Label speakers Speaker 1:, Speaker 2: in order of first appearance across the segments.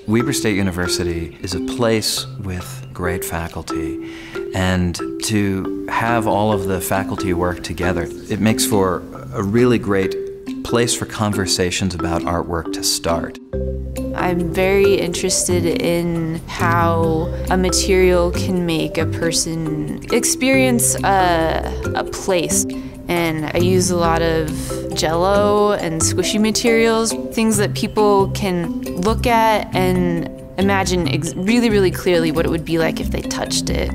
Speaker 1: Weber State University is a place with great faculty, and to have all of the faculty work together, it makes for a really great place for conversations about artwork to start.
Speaker 2: I'm very interested in how a material can make a person experience a place. And I use a lot of Jell-O and squishy materials, things that people can look at and imagine really, really clearly what it would be like if they touched it.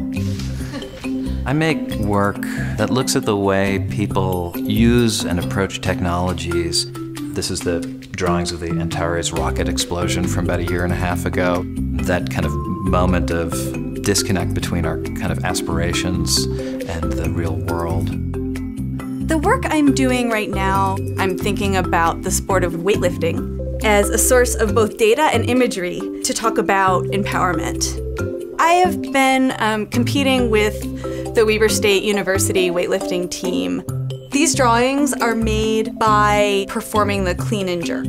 Speaker 1: I make work that looks at the way people use and approach technologies. This is the drawings of the Antares rocket explosion from about 1.5 years ago. That kind of moment of disconnect between our kind of aspirations and the real world.
Speaker 3: The work I'm doing right now, I'm thinking about the sport of weightlifting as a source of both data and imagery to talk about empowerment. I have been competing with the Weber State University weightlifting team. These drawings are made by performing the clean and jerk.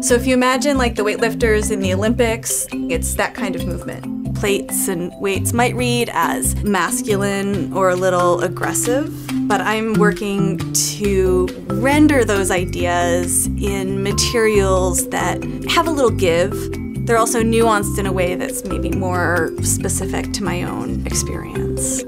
Speaker 3: So if you imagine like the weightlifters in the Olympics, it's that kind of movement. Plates and weights might read as masculine or a little aggressive, but I'm working to render those ideas in materials that have a little give. They're also nuanced in a way that's maybe more specific to my own experience.